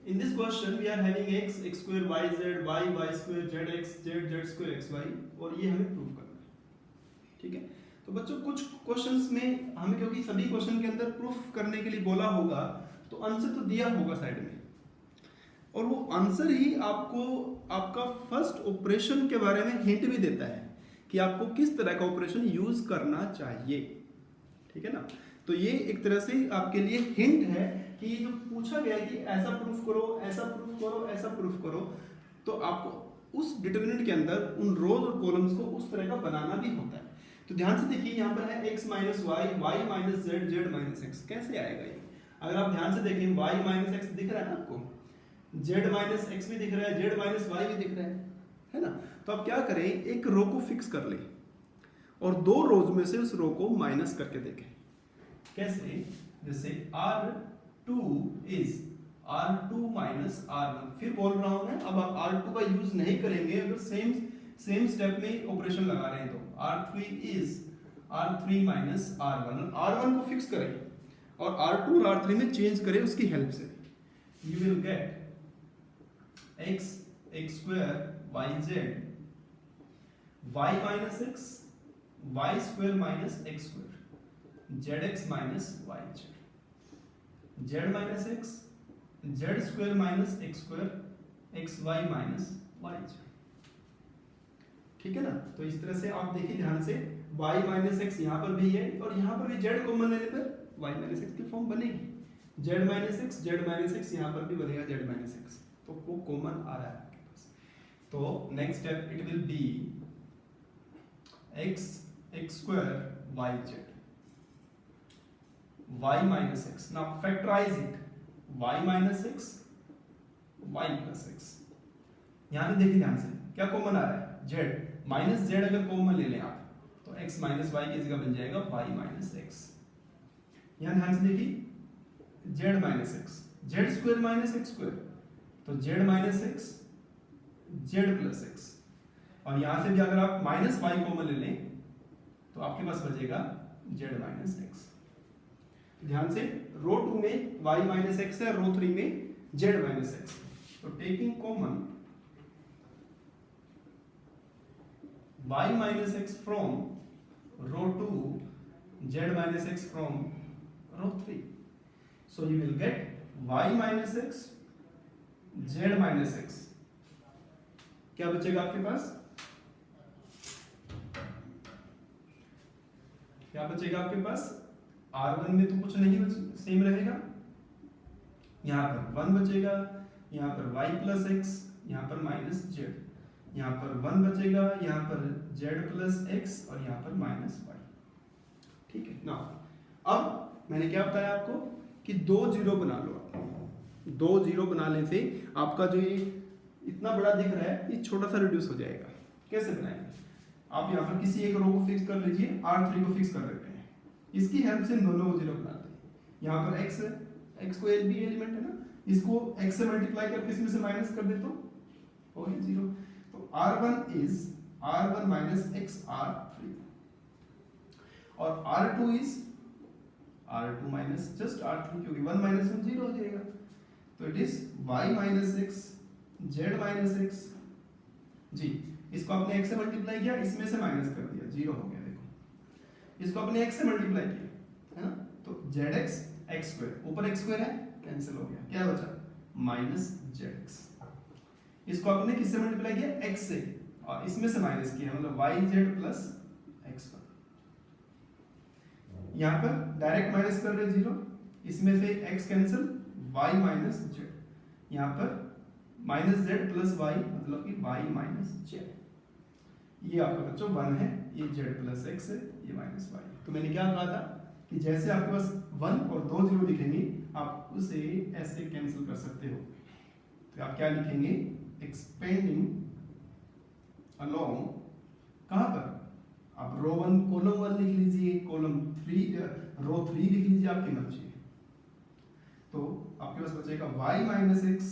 in this question we are having x x square y z y y square z x z z square x y और ये हमें prove करना है, ठीक है। तो बच्चों कुछ क्वेश्चंस में हमें, क्योंकि सभी क्वेश्चन के अंदर प्रूफ करने के लिए बोला होगा तो आंसर तो दिया होगा साइड में, और वो आंसर ही आपको आपका फर्स्ट ऑपरेशन के बारे में हिंट भी देता है कि आपको किस तरह का ऑपरेशन यूज करना चाहिए, ठीक है ना। तो ये एक तरह से आपके लिए हिंट है कि जो पूछा गया है कि ऐसा प्रूफ करो, ऐसा प्रूफ करो, ऐसा प्रूफ करो, तो आपको उस डिटरमिनेंट के अंदर उन रोज और कॉलम्स को उस तरह का बनाना भी होता है। तो ध्यान से देखिए, यहाँ पर है x minus y, y minus z, z minus x. कैसे आएगा ये? अगर आप ध्यान से देखें, y माइनस एक्स दिख रहा है ना आपको, z माइनस एक्स भी दिख रहा है, z माइनस वाई भी दिख रहा है ना। तो आप क्या करें, एक रो को फिक्स कर लें और दो रोज में से उस रो को माइनस करके देखें। कैसे? जैसे R2 is R2 minus R1। फिर बोल रहा हूं मैं, अब आप R2 का यूज नहीं करेंगे अगर सेम स्टेप में ऑपरेशन लगा रहे हैं तो R3 is R3 minus R1। R1 को फिक्स करें और R2 और R3 में चेंज करें उसकी हेल्प से, you will gate x x square y z y minus x y square minus x square zx minus yz, z minus x z square minus x square xy minus yz, ठीक है ना। तो इस तरह से आप देखिए ध्यान से, y माइनस एक्स यहाँ पर भी है और यहाँ पर भी z कॉमन लेने पर y माइनस एक्स की फॉर्म बनेगी, z माइनस एक्स यहाँ पर भी बनेगा z माइनस एक्स, तो वो कॉमन आ रहा है आपके पास। तो next step it will be x x square yz y minus x. Now factorize it. y minus x y plus x. यहाँ पे देखिए ध्यान से, क्या कॉमन आ रहा है? z माइनस z अगर कॉमन ले लें आप तो x माइनस y की जगह बन जाएगा y माइनस x। यहाँ ध्यान से देखिए, z minus x z square minus x square, तो z minus x z plus x, और यहाँ से भी अगर आप माइनस y कॉमन ले लें तो आपके पास बचेगा z माइनस x। ध्यान से, रो 2 में y माइनस एक्स है, रो 3 में z माइनस एक्स। तो taking common y minus x from row 2, z minus x from row 3, so you will get y minus x z minus x. क्या बचेगा आपके पास? क्या बचेगा आपके पास? R1 में तो कुछ नहीं सेम रहेगा, यहाँ पर 1 बचेगा, यहाँ पर y प्लस एक्स, यहाँ पर माइनस जेड, यहाँ पर 1 बचेगा, यहाँ पर z प्लस एक्स और यहाँ पर माइनस y, ठीक है ना। अब मैंने क्या बताया आपको कि 2 जीरो बना लो आप। 2 जीरो बनाने से आपका जो ये इतना बड़ा दिख रहा है ये छोटा सा रिड्यूस हो जाएगा। कैसे बनाएंगे? आप यहाँ पर किसी एक रो को फिक्स कर लीजिए, R3 को फिक्स कर देते हैं, इसकी हेल्प से इन दोनों को जीरो बनाते हैं। यहाँ पर x है, x को भी एलिमेंट है ना, इसको x से मल्टीप्लाई करके इसमें से माइनस कर दे तो हो गया जीरो। तो R1 is R1 minus x R3 और R2 is R2 minus just R3, क्योंकि 1 माइनस 1 जीरो हो जाएगा। तो it is y minus x z minus x जी, इसको आपने x से मल्टीप्लाई किया, इसमें से माइनस कर दिया, जीरो हो गया। इसको अपने x से मल्टीप्लाई किया है ना, तो zx x स्क्वायर, ऊपर x स्क्वायर है, कैंसिल हो गया, क्या बचा? Minus zx। इसको आपने किससे मल्टीप्लाई किया? x से, और इसमें से माइनस किया, मतलब yz प्लस x। यहाँ पर डायरेक्ट माइनस कर रहे जीरो, इसमें से x cancel, y minus z, यहाँ पर माइनस z प्लस y, मतलब कि y माइनस z। ये आपका बच्चों 1 है, ये z प्लस x है, ये माइनस y। तो मैंने क्या कहा था कि जैसे आपके पास 1 और 2 जीरो दिखेंगे आप उसे ऐसे कैंसिल कर सकते हो। तो आप क्या लिखेंगे? एक्सपेंडिंग अलोंग, कहाँ पर? आप रो 1 कॉलम 1 लिख लीजिए, कॉलम 3 रो 3 लिख लीजिए, आपकी मर्जी है। तो आपके पास बचेगा y minus x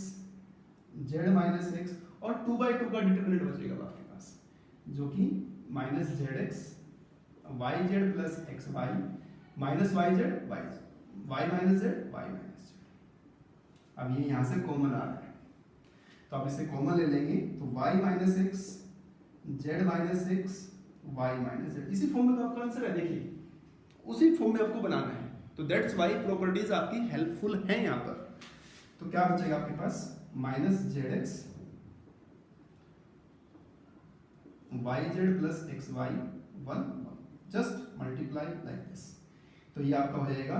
z minus x और 2/2 का डिटरमिनेंट बचेगा आपके पास, जो कि minus z x y z plus x y minus y z y y minus z y minus z. अब ये यहाँ से कॉमन आ रहा है, तो आप इसे कॉमन ले लेंगे तो y minus x z minus x y minus z, इसी फॉर्म में तो आपका आंसर है। देखिए उसी फॉर्म में आपको बनाना है, तो दैट्स वाई प्रॉपर्टीज आपकी हेल्पफुल हैं यहाँ पर। तो क्या बचेगा आपके पास minus z x y z plus x y one, just multiply like this. तो ये आपका हो जाएगा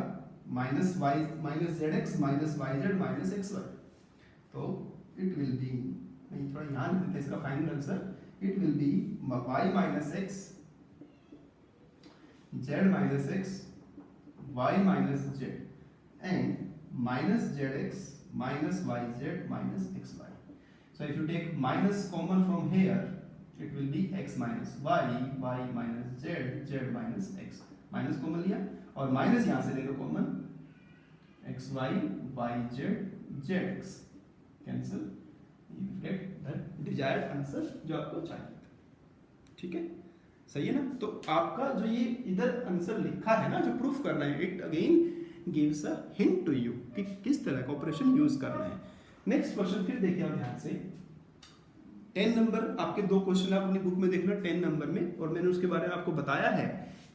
minus y minus z x minus y z minus x y. तो इट विल बी, नहीं थोड़ा यहाँ लिख देते हैं इसका final answer, it will be y minus x z minus x y minus z and minus zx minus yz minus xy. So if you take minus common from here, it will be x minus y, y minus z, z minus x. Minus common लिया और minus यहाँ से ले लो common, x y, y z, z x cancel, you will get the desired answer जो आपको चाहिए। ठीक है, सही है ना। तो आपका जो ये इधर आंसर लिखा है ना, जो प्रूफ करना है, it again gives a hint to you कि किस तरह का ऑपरेशन यूज करना है। नेक्स्ट क्वेश्चन फिर देखिए आप ध्यान से, 10 नंबर आपके दो क्वेश्चन आप अपनी बुक में देखना 10 नंबर में, और मैंने उसके बारे में आपको बताया है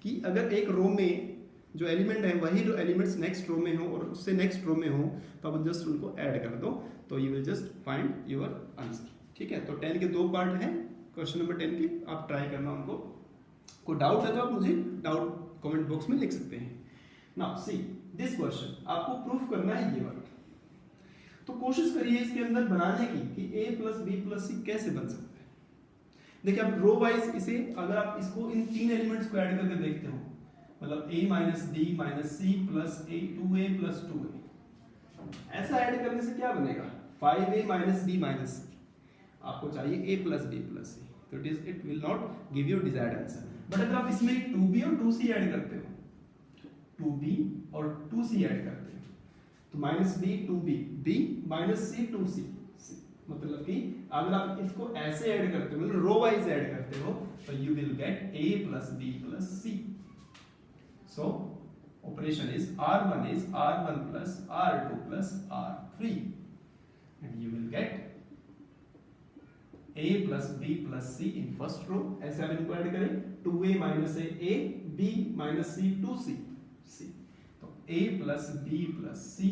कि अगर एक रो में जो एलिमेंट है वही जो एलिमेंट्स नेक्स्ट रो में हो और उससे नेक्स्ट रो में हो तो आप जस्ट उनको ऐड कर दो, तो you will just find your answer. ठीक है, तो 10 के दो पार्ट हैं क्वेश्चन नंबर 10 के, आप ट्राई करना उनको। कोई डाउट है तो आप मुझे डाउट कमेंट बॉक्स में लिख सकते हैं। नाउ सी दिस क्वेश्चन, आपको प्रूफ करना है ये वाला, तो कोशिश करिए इसके अंदर बनाने की कि a प्लस बी प्लस सी कैसे बन सकता है। देखिए अब रो वाइज इसे अगर आप इसको इन तीन एलिमेंट्स को ऐड करके देखते हो, मतलब a minus d minus c plus a 2a plus 2a, ऐसा ऐड करने से क्या बनेगा 5a माइनस b माइनस सी, आपको चाहिए a प्लस b प्लस सी, तो it will not give you desired answer. But अगर आप इसमें 2b और 2c ऐड करते हो, 2b और 2c ऐड करते हो, तो minus b 2b b minus c 2c, मतलब कि अगर आप इसको ऐसे ऐड करते हो, मतलब रो वाइज ऐड करते हो, तो you will get a plus b plus c। So operation is r1 is r1 plus r2 plus r3 and you will get a plus b plus c in first row. ऐसे आप इनको add करें 2a minus a b minus c 2c c, तो a plus b plus c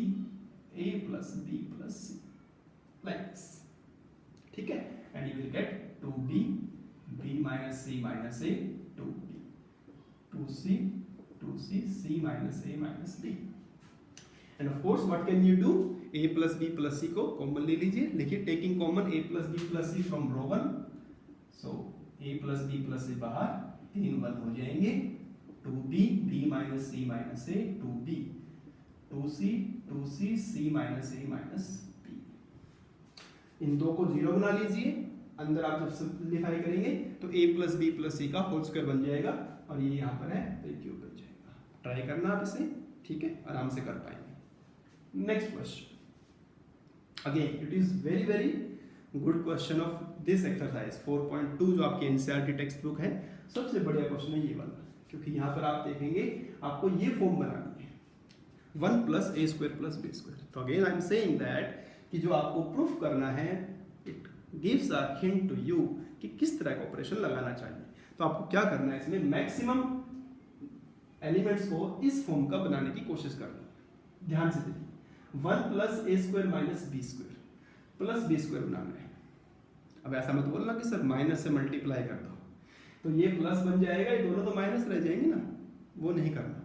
a plus b plus c like this. ठीक है, and you will get 2b b minus c minus a 2b 2c 2c c minus a minus b, and of course what can you do, a plus b plus c को common ले लीजिए। लिखिए taking common a plus b plus c from row 1, so a plus b plus c बाहर, 3 1 हो जाएंगे, 2b b minus c minus a 2b 2c 2c c minus a minus b। इन दो को जीरो बना लीजिए, अंदर आप जब सिंप्लीफाई करेंगे तो a plus b plus c का होल स्क्वायर बन जाएगा, और ये यहाँ पर है तो ये क्यूब बन जाएगा। ट्राई करना आप इसे, ठीक है, आराम से कर पाएंगे। Next question, again it is very very good question of this exercise 4.2 जो आपकी एनसीईआरटी टेक्स्ट बुक है, सबसे बढ़िया क्वेश्चन है ये वाला, क्योंकि यहाँ पर आप देखेंगे आपको ये फॉर्म बनानी है 1 plus a square plus b square. तो again I am saying that कि जो आपको प्रूफ करना है it gives a hint to you कि किस तरह का ऑपरेशन लगाना चाहिए। तो आपको क्या करना है, इसमें मैक्सिमम एलिमेंट्स को इस फॉर्म का बनाने की कोशिश करनी है। ध्यान से देखिए, 1 plus a square minus b square plus b square बनाना है। अब ऐसा मत बोलना कि सर माइनस से मल्टीप्लाई कर दो, तो ये प्लस बन जाएगा, ये दोनों तो माइनस रह जाएंगे ना, वो नहीं करना,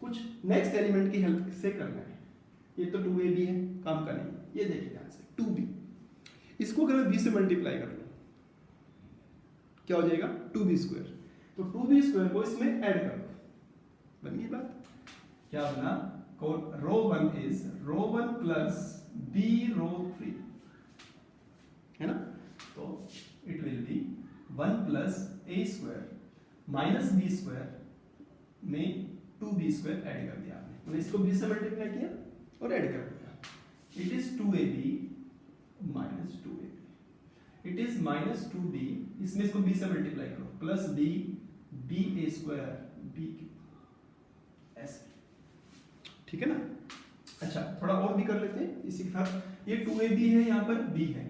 कुछ नेक्स्ट एलिमेंट की हेल्प से करना है। ये तो 2ab है, काम का नहीं, ये देखिए ध्यान से 2b, इसको अगर मैं b से मल्टीप्लाई कर लूँ क्या हो जाएगा 2b स्क्वायर, तो 2b स्क्वायर को इसमें ऐड कर दो, बन गई बात। क्या बना, रो 1 इज रो 1 प्लस b रो 3, है ना, तो it will be 1 plus a square minus b square में 2b स्क्वायर ऐड कर दिया आपने, मतलब इसको b से मल्टीप्लाई किया और ऐड कर दिया, it is 2ab minus 2ab, it is minus 2b, इसमें इसको b से मल्टीप्लाई करो, plus b a square b ऐसे, ठीक है ना। अच्छा थोड़ा और भी कर लेते हैं इसी के साथ। ये 2ab है, यहाँ पर b है,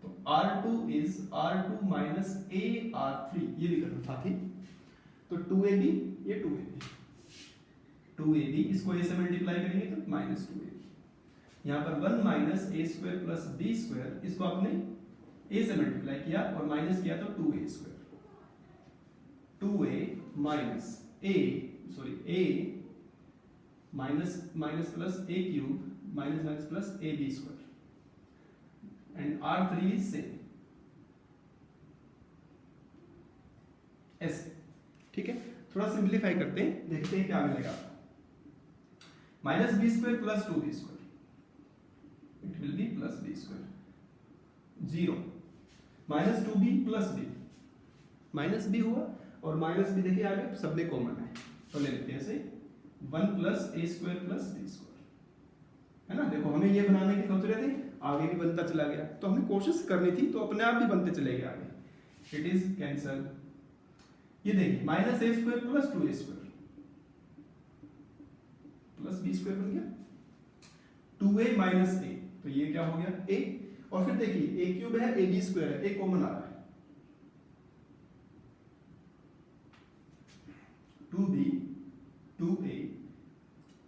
तो R2 is R2 minus a R3, ये भी कर लो साथ ही। तो 2ab, ये 2ab इसको a से मल्टीप्लाई करेंगे तो माइनस 2ab। यहाँ पर 1 minus a square plus b square, इसको आपने a से मल्टीप्लाई किया और माइनस किया तो 2a square, 2a minus a minus minus plus a cube minus minus plus a b square and R3 is same ऐसे। ठीक है, थोड़ा सिंप्लीफाई करते हैं, देखते हैं क्या मिलेगा। Minus b square plus 2b square, it will be plus b square, 0 minus 2b plus b, minus b हुआ और माइनस b देखिए आगे सब में कॉमन है तो ले लेते हैं ऐसे 1 plus a square plus b square, है ना। देखो हमें ये बनाने की सोच रहे थे, आगे भी बनता चला गया, तो हमें कोशिश करनी थी तो अपने आप भी बनते चले गए आगे। It is cancel. ये देखिए minus a square plus 2a square plus b square बन गया 2a माइनस a, तो ये क्या हो गया a, और फिर देखिए a क्यूब है ab स्क्वायर है, a कॉमन आ रहा है 2b 2a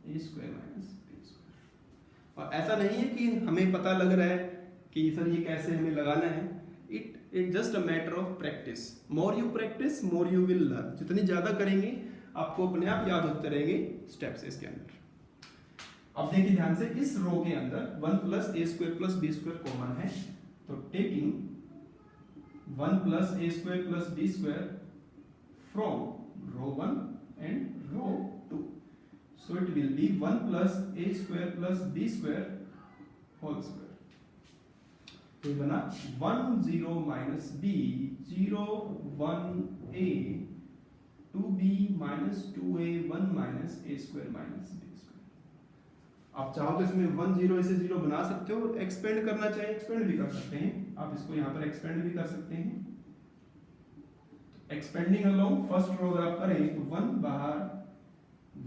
a square minus b square. और ऐसा नहीं है कि हमें पता लग रहा है कि सर ये कैसे हमें लगाना है, it just a matter of practice. More you practice more you will learn. जितनी ज्यादा करेंगे आपको अपने आप याद होते रहेंगे स्टेप्स इसके अंदर। अब देखिए ध्यान से, इस रो के अंदर 1 plus a square plus b square common है, तो taking 1 plus a square plus b square from row 1 and row 2, so it will be 1 plus a square plus b square whole square। तो बना 1 0 minus b 0 1 a 2b minus 2a 1 minus a square minus b square। आप चाहो तो इसमें 1 0 इसे 0 बना सकते हो, एक्सपेंड करना चाहिए एक्सपेंड भी कर सकते हैं, आप इसको यहाँ पर एक्सपेंड भी कर सकते हैं। एक्सपेंडिंग अलोंग फर्स्ट रो अगर आप करें तो 1 बाहर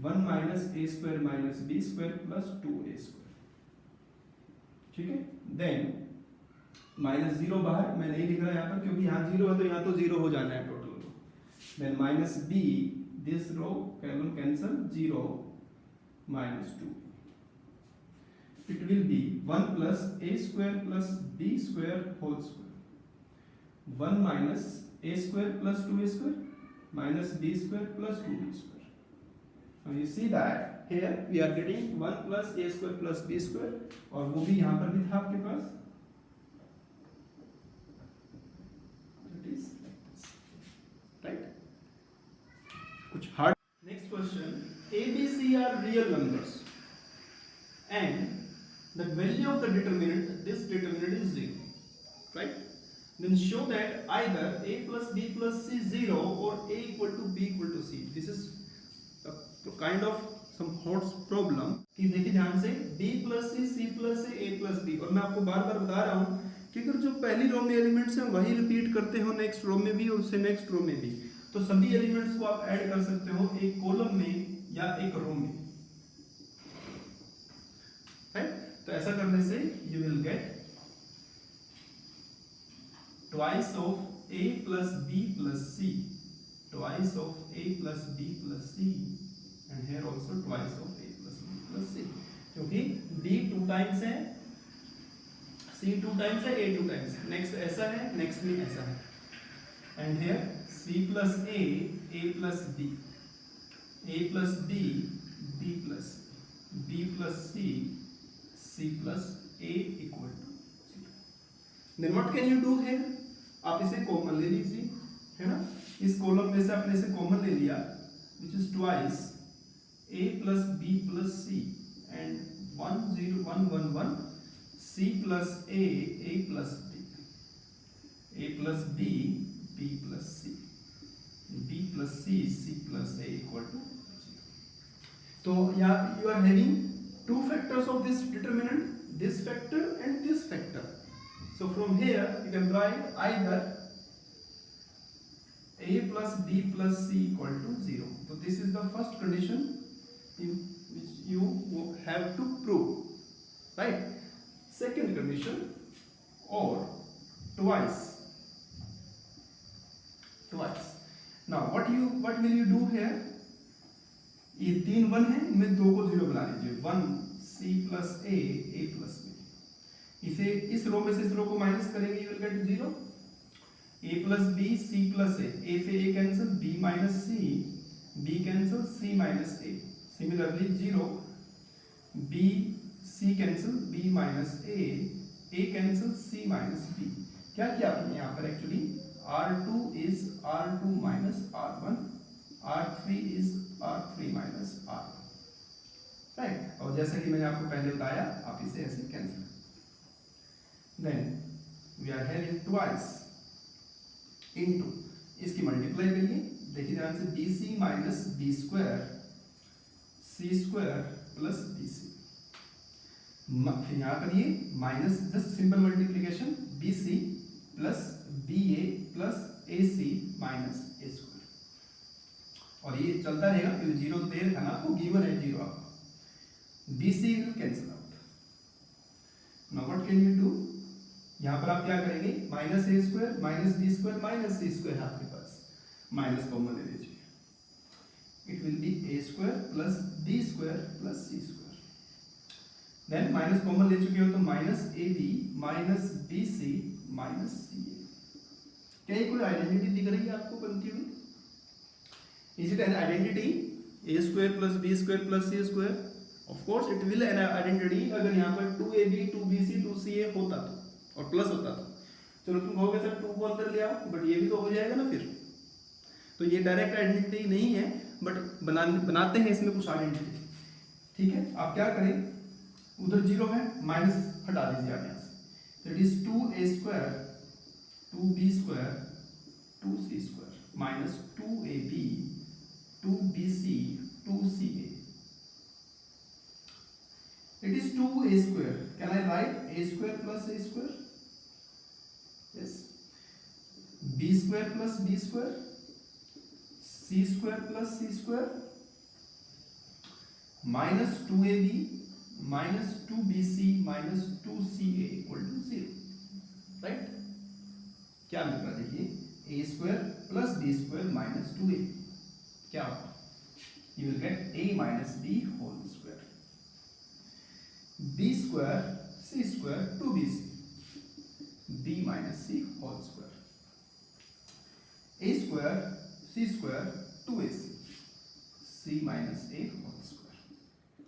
1 minus a square minus b square plus 2a square, ठीक है। देन माइनस 0 बाहर मैं नहीं लिख रहा यहाँ पर क्योंकि यहाँ 0 है तो यहाँ तो 0 हो जाना है total row. Then minus b, this row cancel 0 minus 2, it will be 1 plus a square plus b square whole square 1 minus a square plus 2a square minus b square plus 2b square. Now you see that here we are getting 1 plus a square plus b square, और वो भी यहाँ पर भी था आपके पास, that is like this, right? कुछ hard। Next question, a b c are real numbers and the value of the determinant, this determinant is 0, right? Then show that either a plus b plus c 0 or a equal to b equal to c। This is तो kind of some hot problem कि देखिए ध्यान से b plus c plus a plus b, और मैं आपको बार बार बता रहा हूँ कि अगर जो पहली रो में एलिमेंट्स हैं वही रिपीट करते हो नेक्स्ट रो में भी और उससे नेक्स्ट रो में भी, तो सभी एलिमेंट्स को आप ऐड कर सकते हो एक कॉलम में या एक रो में, राइट। तो ऐसा करने से you will gate twice of a plus b plus c, twice of a plus b plus c and here also twice of a plus b plus c, क्योंकि b 2 टाइम्स है, c 2 टाइम्स है, a 2 times है, next ऐसा है, next में ऐसा है, and here c plus a plus b, a plus b, b plus b plus c, c plus a equal to 0। Then what can you do here? आप इसे common ले लीजिए, है ना। इस कॉलम में से आपने इसे कॉमन ले लिया, which is twice a plus b plus c and 1 0 1 1 1 c plus a plus b, a plus b, b plus c, b plus c, c plus a equal to 0। तो यहाँ you are having two factors of this determinant, this factor and this factor। So from here you can write either a plus b plus c equal to 0। So this is the first condition which you have to prove, right? Second condition, or twice. Now what will you do here? ये 3 1 है, इनमें 2 को 0 बना लीजिए. 1 c plus a plus b. इसे इस रो में से इस रो को माइनस करेंगे, you will get 0. a plus b, c plus a से a cancel, b minus c, b cancel, c minus a. Similarly 0, b c cancel, b minus a cancel, c minus b. क्या किया आपने यहाँ पर actually? r2 is r2 minus r1, r3 is r3 minus r1, right? और जैसा कि मैंने आपको पहले बताया, आप इसे ऐसे cancel. Then we are having twice into, इसकी मल्टीप्लाई करिए. देखिए ध्यान से, bc minus b square c square plus bc. फिर यहाँ करिए minus, just simple multiplication, bc plus ba plus ac minus a square. और ये चलता रहेगा क्योंकि 0 दे रखा ना आपको, गिवन है 0 आपको. bc will cancel out. Now what can you do? यहाँ पर आप क्या करेंगे? Minus a square minus b square minus c square है आपके पास, माइनस कॉमन ले लीजिए. It will be a square plus b square plus c square. Then minus common ले चुके हो तो minus a b minus b c minus c a. क्या ये कोई आइडेंटिटी दिख रही है आपको बनती हुई? Is it an identity? A square plus b square plus c square? Of course it will an identity अगर यहाँ पर 2ab 2bc 2ca होता तो, और प्लस होता था. चलो तुम कहोगे सर 2 को अंदर ले आओ, बट ये भी तो हो जाएगा ना फिर. तो ये डायरेक्ट आइडेंटिटी नहीं है, बट बनाते हैं इसमें कुछ आइडेंटिटी. ठीक है, आप क्या करें, उधर 0 है, माइनस हटा दीजिए आप यहाँ से. That is 2a square 2b square 2c square minus 2ab 2bc 2ca. It is 2a square. Can I write a square plus a square? Yes. b square plus b square, c square plus c square, minus 2ab minus 2bc minus 2ca equal to 0. Right? क्या मिल रहा है? देखिए, a square plus b square minus 2a. क्या होगा? You will get a minus b whole square. b square c square 2bc, b minus c whole square, a square c square 2ac, c minus a whole square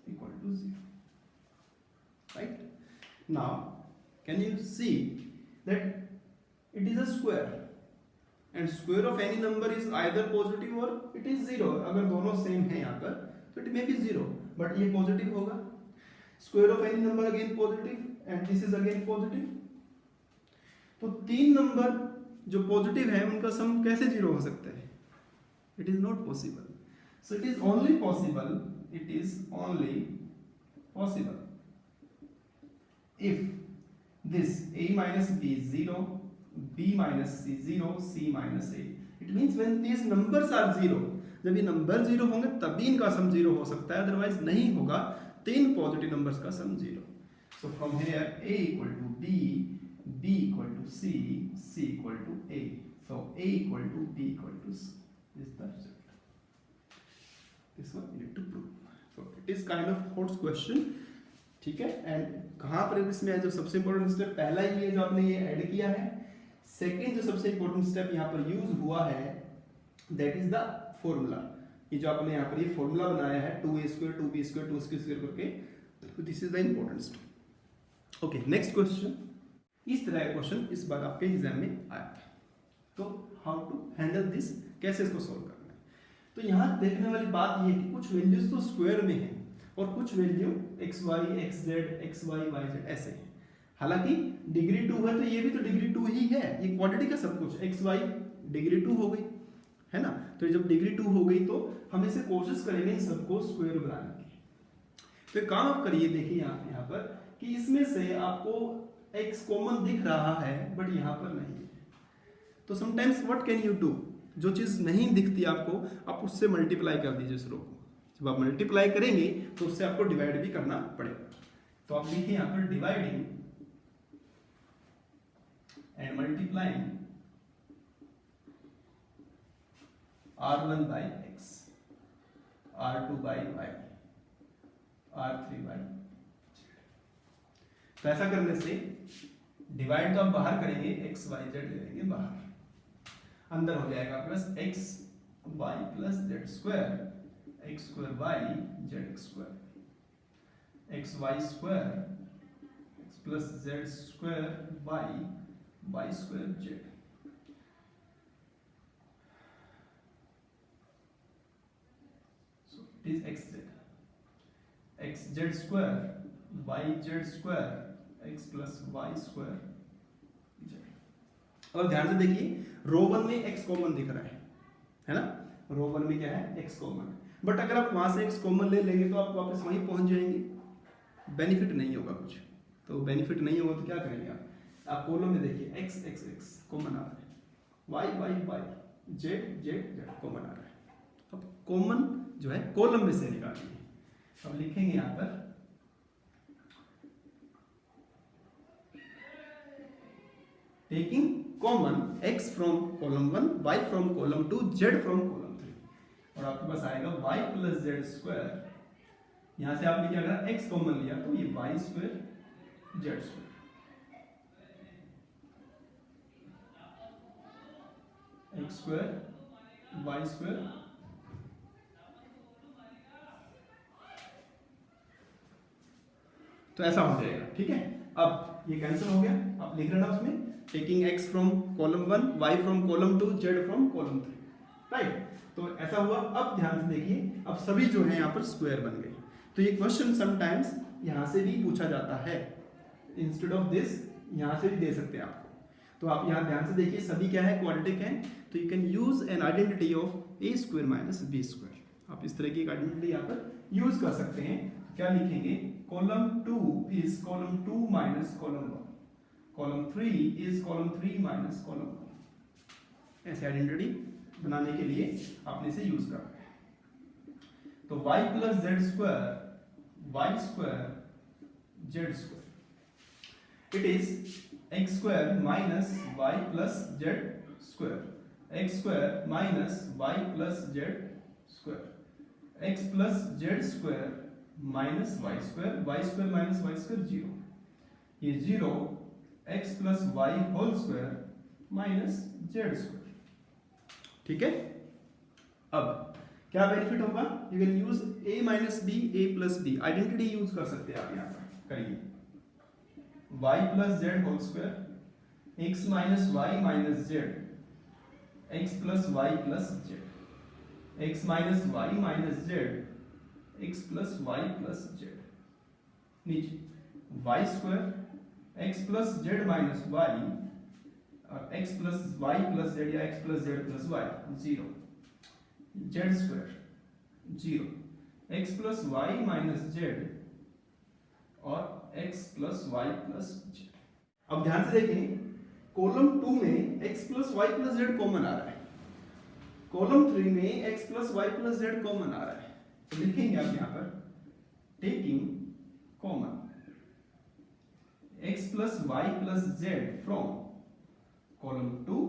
equal to 0. Right? Now can you see that it is a square and square of any number is either positive or it is 0. अगर दोनों same है यहाँ पर तो it may be 0, but ये positive होगा. Square of any number again positive and this is again positive. तो 3 number जो पॉजिटिव है उनका सम कैसे 0 हो सकता है? It is not possible. So it is only possible if this a minus b 0, b minus c 0, c minus a. It means when these numbers are 0, जब ये नंबर 0 होंगे तभी इनका सम 0 हो सकता है, अदरवाइज नहीं होगा. 3 पॉजिटिव नंबर्स का सम 0. So from here a equal to b, b equal to c, c equal to a. So a equal to b equal to c. This is the result. This one you need to prove. So it is kind of hot question. ठीक है, and कहाँ पर इसमें जो सबसे important step पहला ही है जो आपने ये ऐड किया है. सेकेंड जो सबसे इंपॉर्टेंट स्टेप यहाँ पर यूज हुआ है दैट इज द फॉर्मूला. ये जो आपने यहाँ पर ये फॉर्मूला बनाया है 2a square 2b square 2c square करके, तो this is the important step. Okay, next question. इस तरह का क्वेश्चन इस बार आपके एग्जाम में आया था. तो हाउ टू हैंडल दिस, कैसे इसको सॉल्व करना है. तो यहाँ देखने वाली बात ये है कि कुछ वैल्यूज तो स्क्वायर में है और कुछ value x y x z x y y z ऐसे है. हालांकि डिग्री 2 है तो ये भी तो डिग्री 2 ही है, ये क्वांटिटी का सब कुछ एक्स वाई डिग्री 2 हो गई है ना. तो जब डिग्री 2 हो गई तो हम इसे कोशिश करेंगे इन सबको स्क्वायर बनाने की. तो एक काम आप करिए, देखिए यहाँ पर कि इसमें से आपको x कॉमन दिख रहा है बट यहाँ पर नहीं है. तो sometimes what can you do, जो चीज़ नहीं दिखती आपको आप उससे मल्टीप्लाई कर दीजिए उस रो को. जब आप मल्टीप्लाई करेंगे तो उससे आपको डिवाइड भी करना पड़ेगा। तो आप लिखिए यहाँ पर dividing and multiplying R1 by x, R2 by y, R3 by z। तो ऐसा करने से डिवाइड तो आप बाहर करेंगे, x y z ले लेंगे बाहर, अंदर हो जाएगा आपके पास x y plus z square, x square y z x square, x y square x plus z square y y square z. is xz square yz square x plus y square z। और ध्यान से देखिए रो one में x common दिख रहा है ना, रो one में क्या है x कॉमन, बट अगर आप वहां से x कॉमन ले लेंगे तो आप वापस वहीं पहुंच जाएंगे, बेनिफिट नहीं होगा कुछ। तो बेनिफिट नहीं होगा तो क्या करेंगे आप कॉलम में देखिए x x x कॉमन आ रहा है, y y y z z z common आ रहा है। अब कॉमन जो है कॉलम में से निकालिए। अब लिखेंगे यहां पर taking common x from column 1, y from column 2, z from column 3, और आपके पास आएगा y प्लस जेड स्क्वायर। यहां से आपने क्या करा, x कॉमन लिया तो ये y square z square, x square y square तो ऐसा हो जाएगा। ठीक है, अब ये कैंसिल हो गया, आप लिख लेना उसमें taking x from column 1, y from column 2, z from column 3, right. तो ऐसा हुआ। अब ध्यान से देखिए अब सभी जो है यहाँ पर स्क्वायर बन गए। तो ये क्वेश्चन समटाइम्स यहाँ से भी पूछा जाता है, इंस्टेड ऑफ दिस यहाँ से भी दे सकते हैं आपको। तो आप यहाँ ध्यान से देखिए सभी क्या है, क्वाड्रेटिक है, तो you can use an identity of a square minus b square. आप इस तरह की एक आइडेंटिटी यहाँ पर यूज कर सकते हैं। क्या लिखेंगे, column 2 is column 2 minus column 1, column 3 is column 3 minus column 1। ऐसे आइडेंटिटी बनाने के लिए आपने इसे यूज करना है। तो y plus z square y square z square, it is x square minus y plus z square, x square minus y plus z square, x plus z square minus y square minus y square zero, ये zero, x plus y whole square minus z square. ठीक है, अब क्या benefit होगा, you can use a minus b, a plus b, identity use कर सकते हैं आप यहाँ पर। करिए y plus z whole square, x minus y minus z, x plus y plus z, x minus y minus z, x plus y plus z, नीचे y square x plus z minus y, और x plus y plus z या x plus z plus y zero, z square zero, x plus y minus z और x plus y plus z. अब ध्यान से देखें column 2 में x plus y plus z common आ रहा है, कॉलम 3 में x plus y plus z common आ रहा है। तो लिखेंगे आप यहाँ पर taking common x plus y plus z from column 2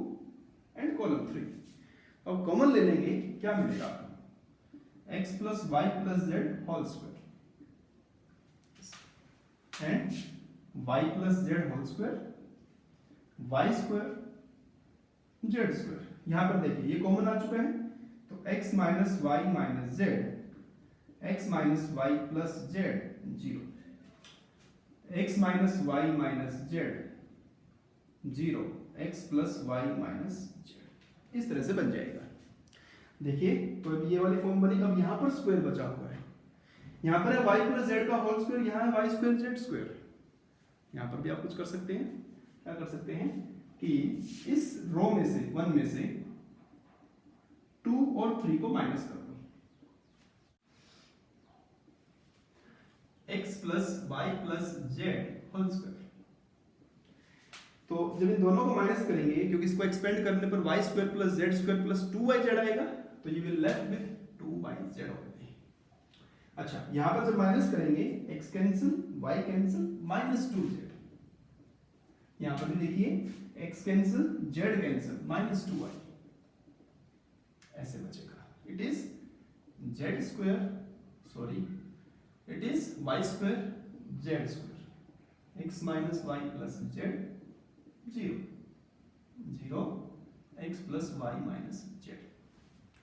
and column 3। अब कॉमन ले लेंगे, क्या मिलेगा आपको, x plus y plus z whole square and y plus z whole square, y square z square. यहां पर देखिए ये कॉमन आ चुका है, तो x minus y minus z, x minus y plus z zero, x minus y minus z zero, x plus y minus z, इस तरह से बन जाएगा। देखिए तो अब ये वाली फॉर्म बनी। अब यहाँ पर स्क्वायर बचा हुआ है, यहाँ पर है y प्लस जेड का होल स्क्वायर, यहाँ है वाई स्क्वायर जेड स्क्वायर। यहाँ पर भी आप कुछ कर सकते हैं, क्या कर सकते हैं कि इस रो में से 1 में से 2 और 3 को माइनस कर दो, x plus y plus z whole square. तो जब इन दोनों को माइनस करेंगे, क्योंकि इसको एक्सपेंड करने पर y square plus z square plus 2y z आएगा, तो you will left with 2y z only. अच्छा, यहां पर जब माइनस करेंगे x cancel, y cancel, -2z। यहां पर भी देखिए x cancel, z cancel, -2y ऐसे बचेगा। It is z square, sorry it is y square z square, x minus y plus z 0, 0 x plus y minus z।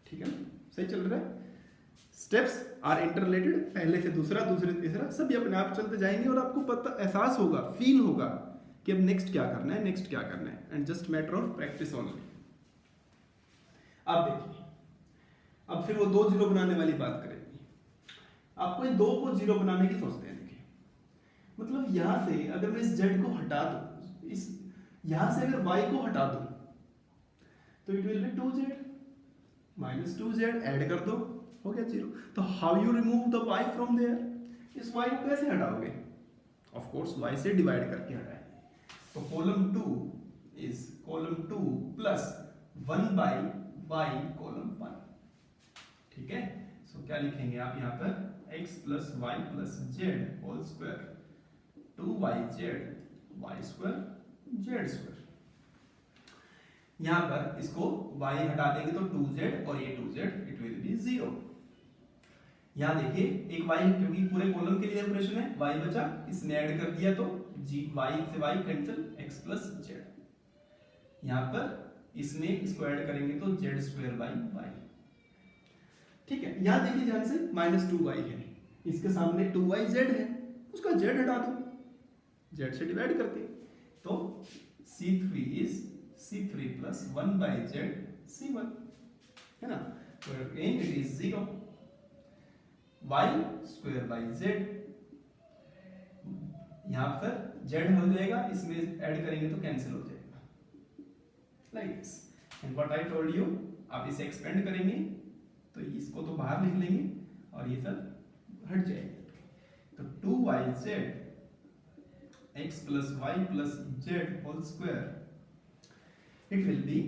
ठीक है, सही चल रहा है। स्टेप्स आर इंटररिलेटेड, पहले से दूसरा, दूसरे तीसरा, सभी अपने आप चलते जाएंगे और आपको पता, एहसास होगा, फील होगा कि अब नेक्स्ट क्या करना है, नेक्स्ट क्या करना है, and just matter of practice only. अब देखिए, अब फिर वो 2 जीरो बनाने वाली बात करेंगे। आपको इन 2 को जीरो बनाने की सोचते हैं। देखिए, मतलब यहां से अगर मैं इस z को हटा दूं, इस यहां से अगर y को हटा दूं तो it will B 2z, -2z add कर दो, हो गया 0। तो how you remove the y from there? इस y को कैसे हटाओगे? ऑफ कोर्स y से डिवाइड करके हटाएंगे। तो column 2 is column 2 plus 1 by y column 1। ठीक है, सो क्या लिखेंगे आप यहाँ पर? x plus y plus z whole square 2yz y square z square. यहां पर इसको y हटा देंगे तो 2z और ये 2z, इट विल बी 0। यहां देखिए एक y, क्योंकि पूरे कॉलम के लिए ऑपरेशन है, y बचा, इसने ऐड कर दिया तो g, y से y cancel, x plus z। यहां पर इसमें इसको ऐड करेंगे तो z स्क्वायर बाई y। ठीक है, यहां देखिए ध्यान से -2y है, इसके सामने 2yz है, उसका z हटा दो z से डिवाइड करके, तो c3 is c3 plus 1 by z c1, है ना। तो again it is 0, y square by z, यहां पर z हो जाएगा, इसमें ऐड करेंगे तो कैंसिल हो जाएगा, like this. And what I told you, आप इसे एक्सपेंड करेंगे तो इसको तो बाहर लिख लेंगे और ये सब हट जाएगा। तो 2yz x plus y plus z whole square, it will be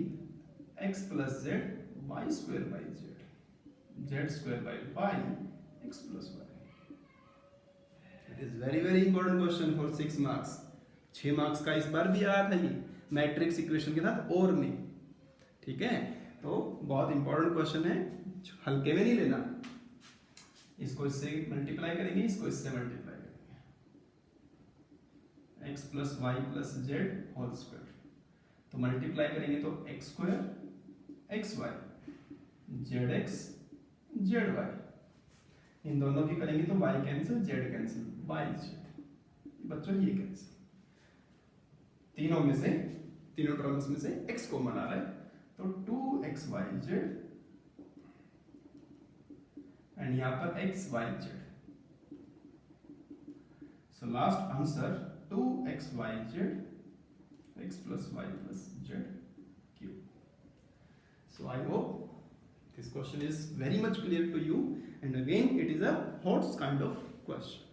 x plus z y square by z square by y x plus y। It is very very important question for 6 marks. 6 marks का इस बार भी आया था ये matrix equation के साथ और में। ठीक है, तो बहुत इंपॉर्टेंट क्वेश्चन है, हल्के में नहीं लेना। इसको इससे मल्टीप्लाई करेंगे, इसको इससे मल्टीप्लाई करेंगे, x plus y plus z whole square, तो मल्टीप्लाई करेंगे तो x square xy zx zy, इन दोनों की करेंगे तो y cancel, z cancel, yz, बच्चों ये कैंसिल, तीनों में से, तीनों टर्म्स में से x को मना रहा है, तो 2xyz एंड यहाँ पर xyz। So last answer 2xyz x plus y plus z cube. So I hope this question is very much clear to you, and again it is a hot kind of question,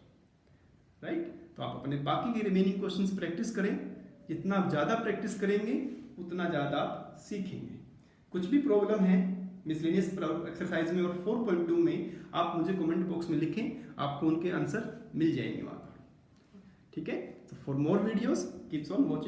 right? तो आप अपने बाकी के remaining questions practice करें, जितना आप ज़्यादा practice करेंगे उतना ज़्यादा आप सीखेंगे। कुछ भी प्रॉब्लम है मिसलेनियस एक्सरसाइज में और 4.2 में, आप मुझे कमेंट बॉक्स में लिखें, आपको उनके आंसर मिल जाएंगे वहाँ पर। ठीक है, तो for more videos keeps on watching.